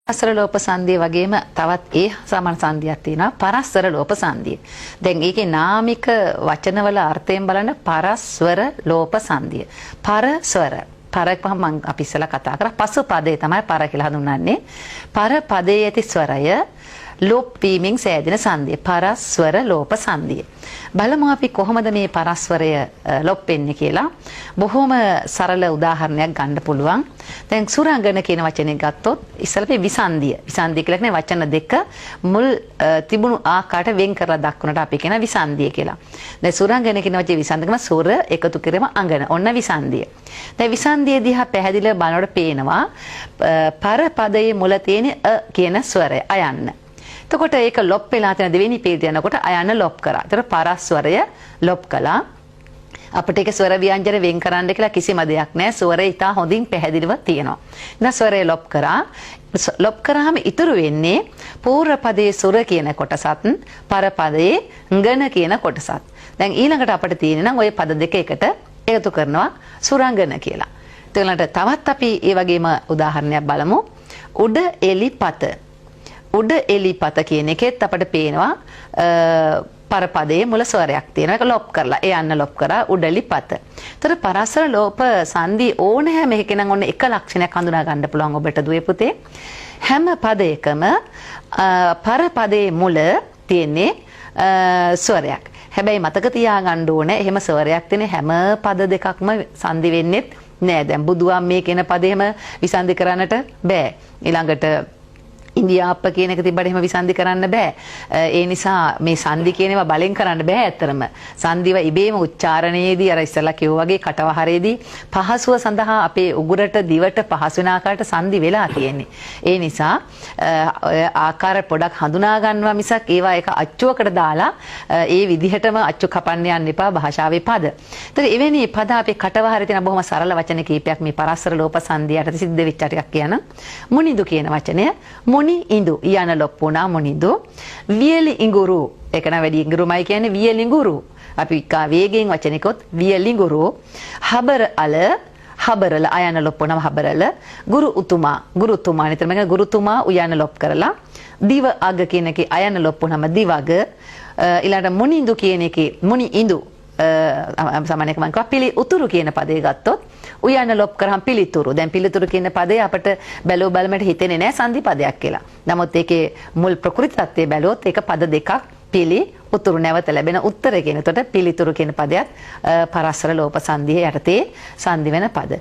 පරස්පර ලෝප සංදිය වගේම තවත් ඒ සමාන සංදියක් තියෙනවා පරස්පර ලෝප සංදිය. දැන් ඒකේ නාමික වචනවල අර්ථයෙන් බලන පරස්වර ලෝප සංදිය. පරස්වර පරක්වම මම අපි ඉස්සලා කතා කරා පසු පදේ තමයි පර කියලා හඳුන්වන්නේ. පර පදයේ ඇති ස්වරය ලෝප වීමෙන් සෑදෙන සංදිය. පරස්වර ලෝප සංදිය. බලමු අපි කොහොමද මේ පරස්වරය ලොප් වෙන්නේ කියලා. බොහොම සරල උදාහරණයක් ගන්න පුළුවන්. දැන් සුරංගන කියන වචනේ ගත්තොත් ඉස්සෙල්ලා අපි විසන්දිය. විසන්දිය කියලා කියන්නේ වචන දෙක මුල් තිබුණු ආකාරයට වෙන් කරලා දක්වනට අපි කියන විසන්දිය කියලා. දැන් සුරංගන කියන වචනේ විසන්දිකම සුර එකතු කිරීම අංගන. ඔන්න විසන්දිය. දැන් විසන්දිය දිහා පැහැදිලිව බලනකොට පේනවා පර පදයේ මුල තියෙන කියන ස්වරය අයන්න. එතකොට ඒක ලොප් වෙලා තියෙන දෙවෙනි පීඨය යනකොට අයන්න ලොප් කරා. ඒතර පරස්වරය ලොප් කළා. අපිට ඒක ස්වර ව්‍යංජන වෙන් කරන්න කියලා කිසිම දෙයක් නැහැ. ස්වරය ඉතා හොඳින් පැහැදිලිව තියෙනවා. ඉතින් ස්වරය ලොප් කරා. ලොප් කරාම ඉතුරු වෙන්නේ පූර්ව පදයේ සුර කියන කොටසත් පර පදයේ ංගන කියන කොටසත්. දැන් ඊළඟට අපිට තියෙන්නේ නම් ওই පද දෙක එකට එකතු කරනවා සුරංගන කියලා. ඊළඟට තවත් අපි ඒ වගේම උදාහරණයක් බලමු. උඩ එලි පත. උඩ එලි පත කියන එකෙත් අපිට පේනවා පරපදයේ මුල ස්වරයක් තියෙනවා. ඒක ලොප් කරලා ඒ යන්න ලොප් කරා උඩලි පත. ඒතර පරස්පර ලෝප සංදි ඕනෑම එකකින් නම් ඔන්න එක ලක්ෂණයක් හඳුනා ගන්න පුළුවන් ඔබට දුවේ පුතේ. හැම පදයකම පරපදයේ මුල තියෙන්නේ ස්වරයක්. හැබැයි මතක තියාගන්න ඕනේ එහෙම ස්වරයක් තියෙන හැම පද දෙකක්ම සංදි වෙන්නේත් නෑ. දැන් බුදුන් මේ කියන පදේම විසන්දි කරන්නට බෑ. ඊළඟට ඉන්දියාප්ප කියන එක තිබ්බට එහෙම විසන්දි කරන්න බෑ. ඒ නිසා මේ සංදි කියන ඒවා බලෙන් කරන්න බෑ ඇත්තරම. සංදිව ඉබේම උච්චාරණයේදී අර ඉස්සලා කිව්වා වගේ කටවහරේදී පහසුව සඳහා අපේ උගුරට දිවට පහසු වෙන ආකාරයට සංදි වෙලා තියෙන්නේ. ඒ නිසා ආකාර පොඩක් හඳුනා ගන්නවා මිසක් ඒවා එක අච්චුවකට දාලා ඒ විදිහටම අච්චු කපන්න යන්න එපා භාෂාවේ පද. ඒතර එවැනි පද අපේ කටවහරේ තියෙන බොහොම සරල වචන කීපයක් මේ පරස්පර ලෝප සංදියට සිද්ධ වෙච්ච ටිකක් කියන මුනිදු කියන වචනය මුනි ඉඳු යන ලොප් වුණා මුනිදු. වියලි ඉඟුරු ඒක නම් වැඩි ඉඟුරුමයි කියන්නේ වියලි ඉඟුරු. අපි කා වේගෙන් වචනිකොත් වියලි ඉඟුරු. හබර අල හබරල අයන ලොප් වුණා හබරල. ගුරු උතුමා ගුරුතුමා නිතර මේක ගුරුතුමා උයන ලොප් කරලා. දිව අග කියන එකේ අයන ලොප් වුණාම දිවග. ඊළඟට මුනිඳු කියන එකේ මුනි ඉඳු සමානයක් මම කිව්වා පිළි උතුරු කියන පදේ ගත්තොත් උයන ලොප් කරාම පිළිතුරු. දැන් පිළිතුරු කියන පදේ අපිට බැලුව බලමට හිතෙන්නේ නැහැ සංදි පදයක් කියලා. නමුත් ඒකේ මුල් ප්‍රකෘති තත්ත්වය බැලුවොත් ඒක පද දෙකක් පිළි උතුරු නැවත ලැබෙන උත්තර කියන. එතකොට පිළිතුරු කියන පදයක් පරස්පර ලෝප සංදියේ යටතේ සංදි වෙන පද.